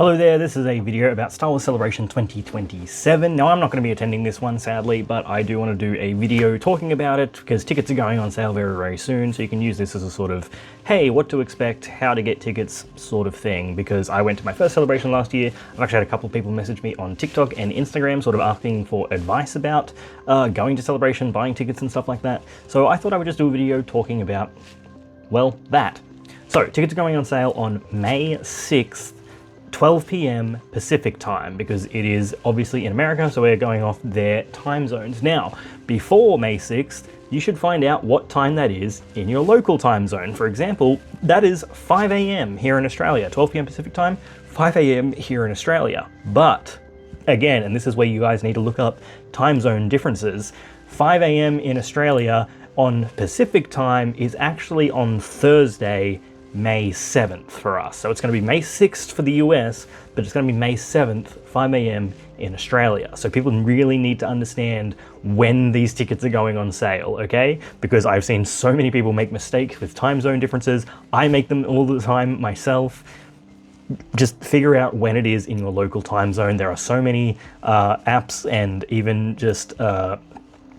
Hello there, this is a video about Star Wars Celebration 2027. Now I'm not going to be attending this one sadly, but I do want to do a video talking about it because tickets are going on sale very, very soon, so you can use this as a sort of, hey, what to expect, how to get tickets sort of thing, because I went to my first celebration last year. I've actually had a couple of people message me on TikTok and Instagram sort of asking for advice about going to Celebration, buying tickets and stuff like that. So I thought I would just do a video talking about, well, that. So tickets are going on sale on May 6th. 12 p.m. Pacific time, because it is obviously in America, so we're going off their time zones. Now, before May 6th, you should find out what time that is in your local time zone. For example, that is 5 a.m. here in Australia, 12 p.m. Pacific time, 5 a.m. here in Australia. But again, and this is where you guys need to look up time zone differences, 5 a.m. in Australia on Pacific time is actually on Thursday, May 7th for us. So it's going to be May 6th for the US, but it's going to be May 7th, 5 a.m. in Australia. So people really need to understand when these tickets are going on sale, okay? Because I've seen so many people make mistakes with time zone differences. I make them all the time myself. Just figure out when it is in your local time zone. There are so many apps and even just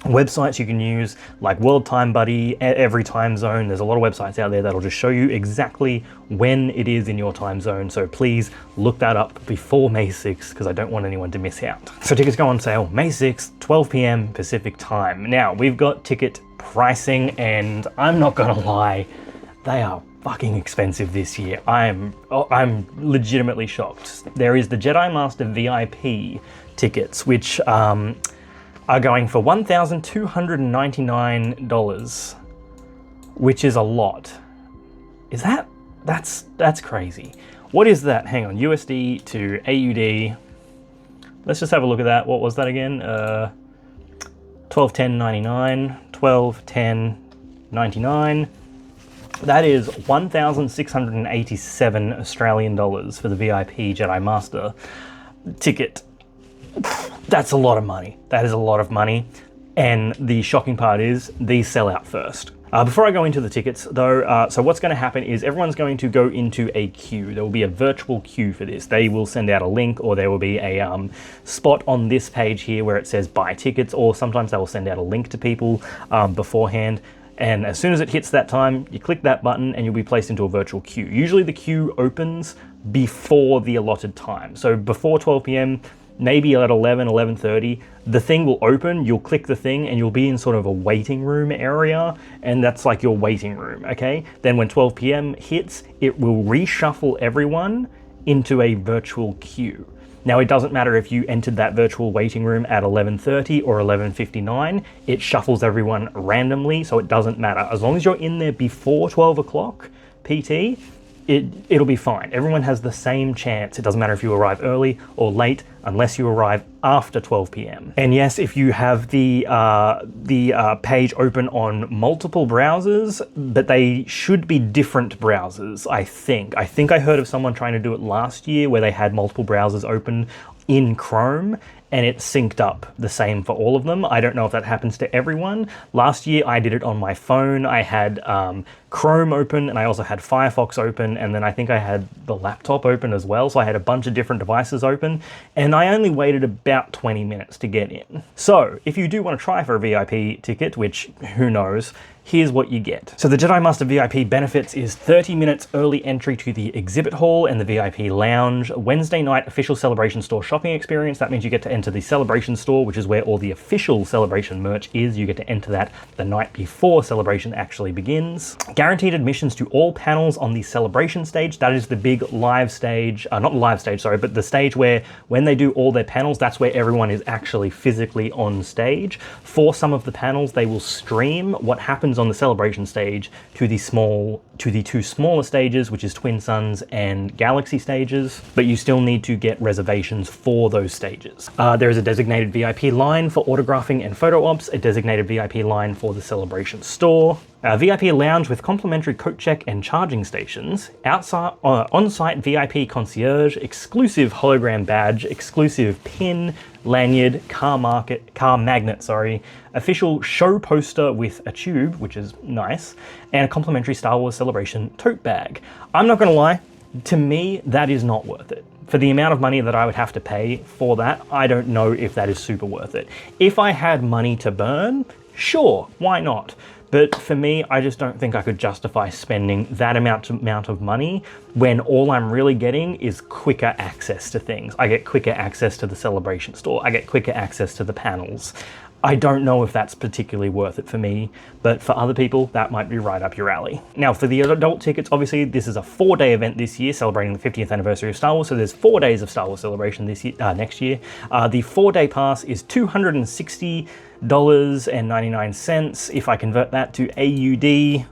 websites you can use, like World Time Buddy, every time zone. There's a lot of websites out there that'll just show you exactly when it is in your time zone. So please look that up before May 6th, because I don't want anyone to miss out. So tickets go on sale May 6th, 12 p.m. Pacific time. Now, we've got ticket pricing, and I'm not gonna lie, they are fucking expensive this year. I'm legitimately shocked. There is the Jedi Master VIP tickets, which are going for $1,299, which is a lot. Is that's crazy. What is that? Hang on, USD to AUD. Let's just have a look at that. What was that again? 1210.99, 1210.99. That is 1,687 Australian dollars for the VIP Jedi Master ticket. That's a lot of money. That is a lot of money. And the shocking part is these sell out first. Before I go into the tickets though, so what's going to happen is everyone's going to go into a queue. There will be a virtual queue for this. They will send out a link, or there will be a spot on this page here where it says buy tickets, or sometimes they will send out a link to people beforehand. And as soon as it hits that time, you click that button and you'll be placed into a virtual queue. Usually the queue opens before the allotted time. So before 12 p.m, maybe at 11:30, the thing will open, you'll click the thing and you'll be in sort of a waiting room area, and that's like your waiting room, okay? Then when 12 p.m. hits, it will reshuffle everyone into a virtual queue. Now, it doesn't matter if you entered that virtual waiting room at 11:30 or 11:59, it shuffles everyone randomly, so it doesn't matter. As long as you're in there before 12 o'clock PT, it'll be fine. Everyone has the same chance. It doesn't matter if you arrive early or late, unless you arrive after 12 p.m. And yes, if you have the page open on multiple browsers, but they should be different browsers, I think. I think I heard of someone trying to do it last year where they had multiple browsers open in Chrome, and it synced up the same for all of them. I don't know if that happens to everyone. Last year I did it on my phone. I had Chrome open, and I also had Firefox open, and then I think I had the laptop open as well. So I had a bunch of different devices open, and I only waited about 20 minutes to get in. So if you do want to try for a VIP ticket, which who knows, here's what you get. So the Jedi Master VIP benefits is 30 minutes early entry to the exhibit hall and the VIP lounge, Wednesday night official Celebration store shopping experience. That means you get to enter the Celebration store, which is where all the official Celebration merch is. You get to enter that the night before Celebration actually begins. Guaranteed admissions to all panels on the Celebration stage. That is the big live stage, not the live stage, sorry, but the stage where when they do all their panels, that's where everyone is actually physically on stage. For some of the panels, they will stream what happens on the Celebration stage to the two smaller stages, which is Twin Suns and Galaxy stages, but you still need to get reservations for those stages. There is a designated VIP line for autographing and photo ops, a designated VIP line for the Celebration store, a VIP lounge with complimentary coat check and charging stations, outside on-site VIP concierge, exclusive hologram badge, exclusive pin, lanyard, car magnet, official show poster with a tube, which is nice, and a complimentary Star Wars Celebration tote bag. I'm not gonna lie, to me, that is not worth it. for the amount of money that I would have to pay for that, I don't know if that is super worth it. If I had money to burn, sure, why not? But for me, I just don't think I could justify spending that amount of money when all I'm really getting is quicker access to things. I get quicker access to the Celebration store. I get quicker access to the panels. I don't know if that's particularly worth it for me, but for other people, that might be right up your alley. Now, for the adult tickets, obviously, this is a 4-day event this year, celebrating the 50th anniversary of Star Wars, so there's 4 days of Star Wars Celebration this year, next year. The 4-day pass is $260.99. If I convert that to AUD,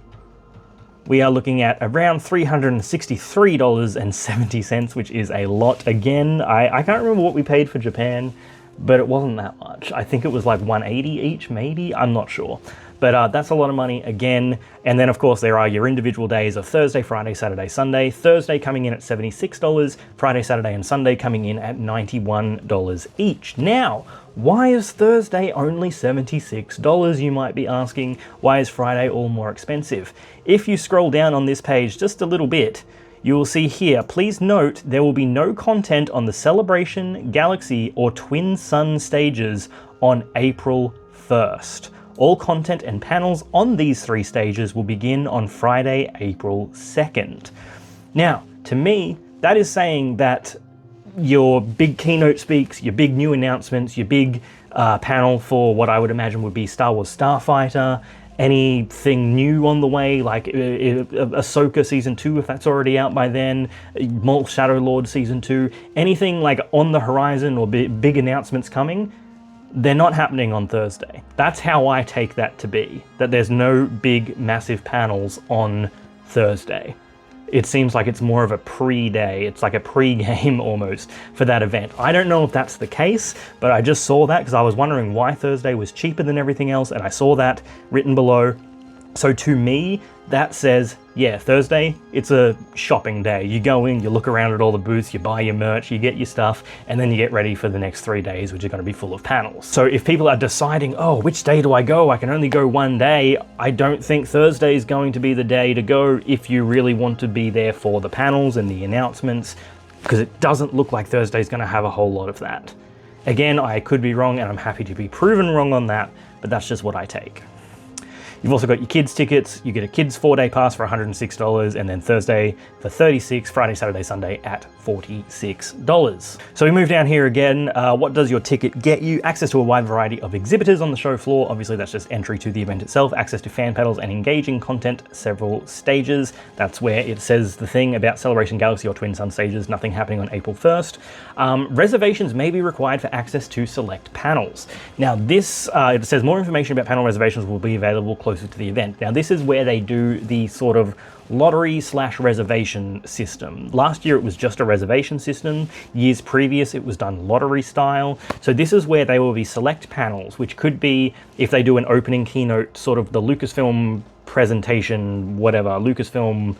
we are looking at around $363.70, which is a lot. Again, I can't remember what we paid for Japan, but it wasn't that much. I think it was like $180 each, maybe, I'm not sure. But that's a lot of money again. And then of course there are your individual days of Thursday, Friday, Saturday, Sunday. Thursday coming in at $76, Friday, Saturday, and Sunday coming in at $91 each. Now, why is Thursday only $76, you might be asking? Why is Friday all more expensive? If you scroll down on this page just a little bit, you will see here, please note there will be no content on the Celebration, Galaxy, or Twin Sun stages on April 1st. All content and panels on these 3 stages will begin on Friday, April 2nd. Now, to me, that is saying that your big keynote speaks, your big new announcements, your big panel for what I would imagine would be Star Wars Starfighter, anything new on the way, like Ahsoka Season 2, if that's already out by then, Maul Shadow Lord Season 2, anything like on the horizon or big announcements coming, they're not happening on Thursday. That's how I take that to be, that there's no big, massive panels on Thursday. It seems like it's more of a pre-day. It's like a pre-game almost for that event. I don't know if that's the case, but I just saw that because I was wondering why Thursday was cheaper than everything else, and I saw that written below. So to me, that says, yeah, Thursday, it's a shopping day. You go in, you look around at all the booths, you buy your merch, you get your stuff, and then you get ready for the next 3 days, which are going to be full of panels. So if people are deciding, oh, which day do I go? I can only go one day. I don't think Thursday is going to be the day to go if you really want to be there for the panels and the announcements, because it doesn't look like Thursday is going to have a whole lot of that. Again, I could be wrong, and I'm happy to be proven wrong on that, but that's just what I take. You've also got your kids tickets. You get a kids 4-day pass for $106, and then Thursday for $36, Friday, Saturday, Sunday at $46. So we move down here again. What does your ticket get you? Access to a wide variety of exhibitors on the show floor. Obviously, that's just entry to the event itself. Access to fan panels and engaging content, several stages. That's where it says the thing about Celebration Galaxy or Twin Sun stages, nothing happening on April 1st. Reservations may be required for access to select panels. Now this, it says more information about panel reservations will be available closer to the event. Now this is where they do the sort of lottery/reservation system. Last year it was just a reservation system. Years previous it was done lottery style. So this is where they will be select panels, which could be, if they do an opening keynote, sort of the Lucasfilm presentation, whatever, Lucasfilm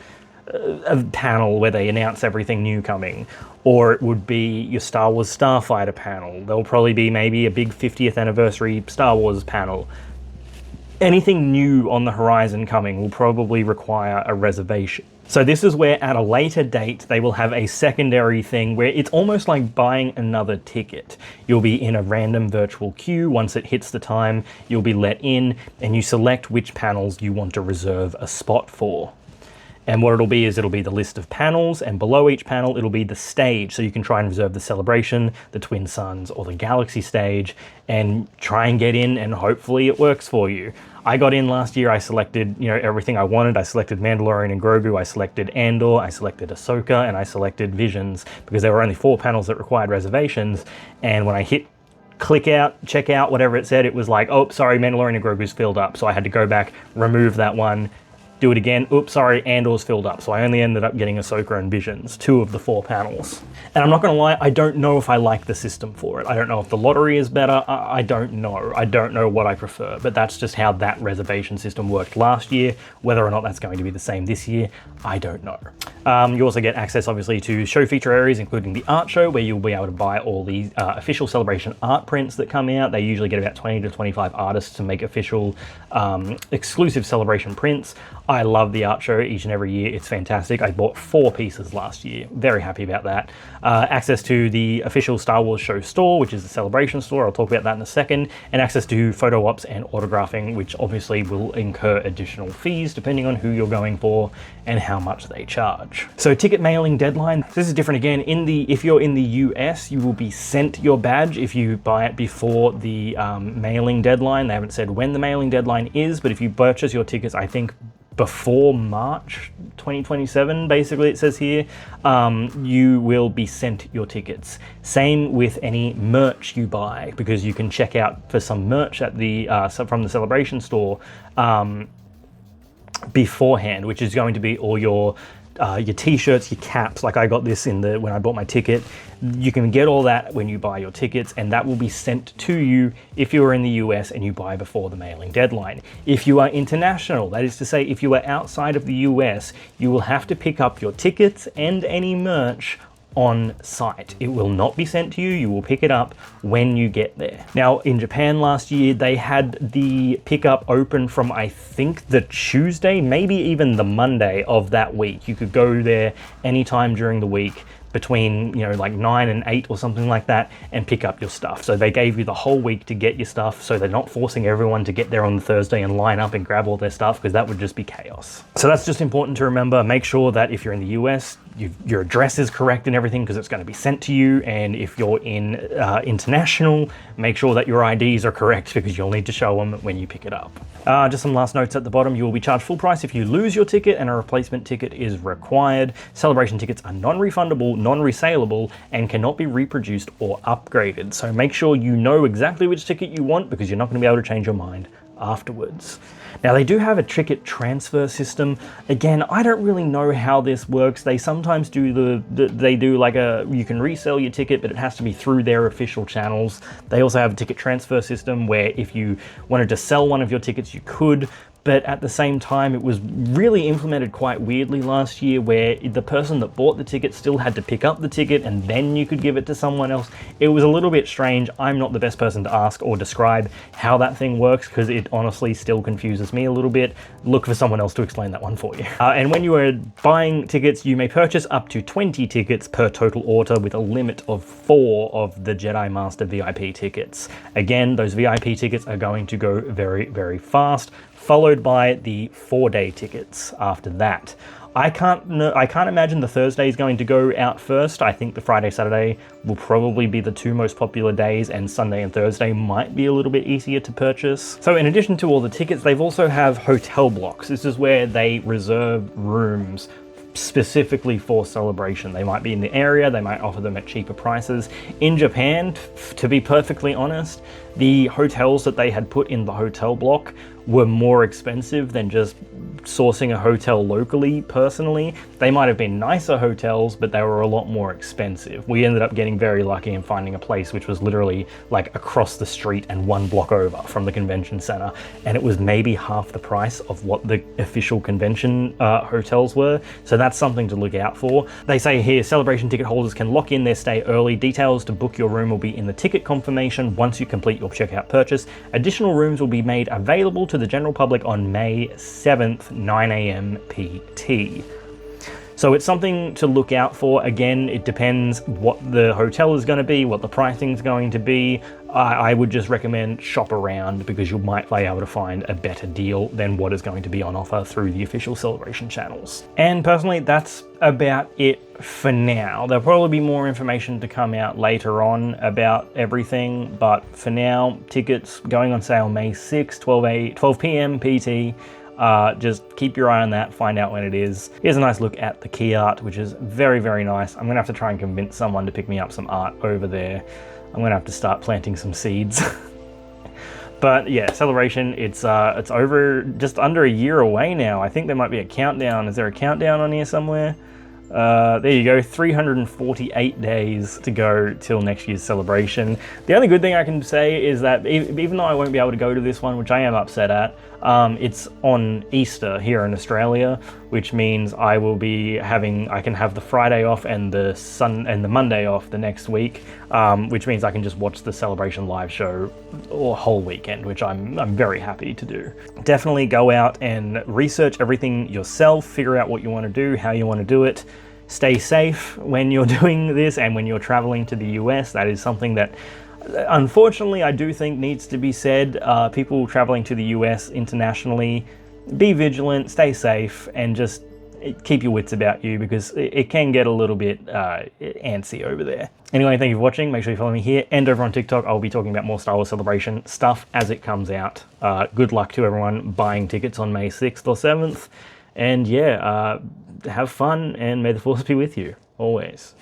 panel where they announce everything new coming, or it would be your Star Wars Starfighter panel. There'll probably be maybe a big 50th anniversary Star Wars panel. Anything new on the horizon coming will probably require a reservation. So this is where at a later date, they will have a secondary thing where it's almost like buying another ticket. You'll be in a random virtual queue. Once it hits the time, you'll be let in and you select which panels you want to reserve a spot for. And what it'll be is it'll be the list of panels, and below each panel it'll be the stage, so you can try and reserve the Celebration, the Twin Suns, or the Galaxy stage, and try and get in, and hopefully it works for you. I got in last year, I selected, everything I wanted. I selected Mandalorian and Grogu, I selected Andor, I selected Ahsoka, and I selected Visions, because there were only 4 panels that required reservations, and when I hit click out, check out, whatever it said, it was like, oh, sorry, Mandalorian and Grogu's filled up, so I had to go back, remove that one, do it again. Oops, sorry, Andor's filled up. So I only ended up getting Ahsoka and Visions, 2 of the 4 panels. And I'm not gonna lie, I don't know if I like the system for it. I don't know if the lottery is better. I don't know. I don't know what I prefer, but that's just how that reservation system worked last year. Whether or not that's going to be the same this year, I don't know. You also get access, obviously, to show feature areas, including the art show, where you'll be able to buy all the official Celebration art prints that come out. They usually get about 20 to 25 artists to make official exclusive Celebration prints. I love the art show each and every year. It's fantastic. I bought 4 pieces last year. Very happy about that. Access to the official Star Wars show store, which is the Celebration store. I'll talk about that in a second. And access to photo ops and autographing, which obviously will incur additional fees depending on who you're going for and how much they charge. So ticket mailing deadline. This is different again. If you're in the US, you will be sent your badge if you buy it before the mailing deadline. They haven't said when the mailing deadline is, but if you purchase your tickets, I think before March 2027, basically it says here, you will be sent your tickets. Same with any merch you buy, because you can check out for some merch at the from the Celebration store beforehand, which is going to be all your t-shirts, your caps. Like I got this when I bought my ticket. You can get all that when you buy your tickets, and that will be sent to you if you are in the US and you buy before the mailing deadline. If you are international, that is to say, if you are outside of the US, you will have to pick up your tickets and any merch on site. It will not be sent to you. You will pick it up when you get there. Now, in Japan last year, they had the pickup open from, I think, the Tuesday, maybe even the Monday of that week. You could go there anytime during the week between, like 9 and 8 or something like that, and pick up your stuff. So they gave you the whole week to get your stuff, so they're not forcing everyone to get there on the Thursday and line up and grab all their stuff, because that would just be chaos. So that's just important to remember. Make sure that if you're in the US, your address is correct and everything, because it's going to be sent to you. And if you're in international, make sure that your IDs are correct, because you'll need to show them when you pick it up. Just some last notes at the bottom. You will be charged full price if you lose your ticket, and a replacement ticket is required. Celebration tickets are non-refundable, non-resaleable, and cannot be reproduced or upgraded. So make sure you know exactly which ticket you want, because you're not going to be able to change your mind afterwards. Now, they do have a ticket transfer system. Again, I don't really know how this works. They sometimes do you can resell your ticket, but it has to be through their official channels. They also have a ticket transfer system where if you wanted to sell one of your tickets, you could. But at the same time, it was really implemented quite weirdly last year, where the person that bought the ticket still had to pick up the ticket and then you could give it to someone else. It was a little bit strange. I'm not the best person to ask or describe how that thing works, because it honestly still confuses me a little bit. Look for someone else to explain that one for you. And when you are buying tickets, you may purchase up to 20 tickets per total order, with a limit of 4 of the Jedi Master VIP tickets. Again, those VIP tickets are going to go very, very fast, followed by the 4-day tickets after that. I can't imagine the Thursday is going to go out first. I think the Friday, Saturday will probably be the 2 most popular days, and Sunday and Thursday might be a little bit easier to purchase. So in addition to all the tickets, they've also have hotel blocks. This is where they reserve rooms specifically for Celebration. They might be in the area, they might offer them at cheaper prices. In Japan, to be perfectly honest, the hotels that they had put in the hotel block were more expensive than just sourcing a hotel locally. Personally, they might have been nicer hotels, but they were a lot more expensive. We ended up getting very lucky and finding a place which was literally like across the street and 1 block over from the convention center, and it was maybe half the price of what the official convention hotels were. So that's something to look out for. They say here, Celebration ticket holders can lock in their stay early. Details to book your room will be in the ticket confirmation once you complete your checkout purchase. Additional rooms will be made available to the general public on May 7th, 9 a.m. PT. So it's something to look out for. Again, it depends what the hotel is going to be, what the pricing is going to be. I would just recommend shop around, because you might be able to find a better deal than what is going to be on offer through the official Celebration channels. And personally, that's about it for now. There'll probably be more information to come out later on about everything, but for now, tickets going on sale May 6, 12 p.m. PT. Just keep your eye on that, find out when it is. Here's a nice look at the key art, which is very, very nice. I'm gonna have to try and convince someone to pick me up some art over there. I'm gonna have to start planting some seeds. But yeah, Celebration, it's over just under a year away now. I think there might be a countdown. Is there a countdown on here somewhere? There you go, 348 days to go till next year's Celebration. The only good thing I can say is that even though I won't be able to go to this one, which I am upset at, It's on Easter here in Australia, which means I can have the Friday off and the Monday off the next week, which means I can just watch the Celebration live show a whole weekend, which I'm very happy to do. Definitely go out and research everything yourself, figure out what you want to do, how you want to do it. Stay safe when you're doing this and when you're traveling to the US. That is something that unfortunately I do think needs to be said. People traveling to the US internationally, be vigilant, stay safe, and just keep your wits about you, because it can get a little bit antsy over there. Anyway, thank you for watching. Make sure you follow me here and over on TikTok. I'll be talking about more Star Wars Celebration stuff as it comes out. Good luck to everyone buying tickets on May 6th or 7th. And yeah, have fun, and may the Force be with you, always.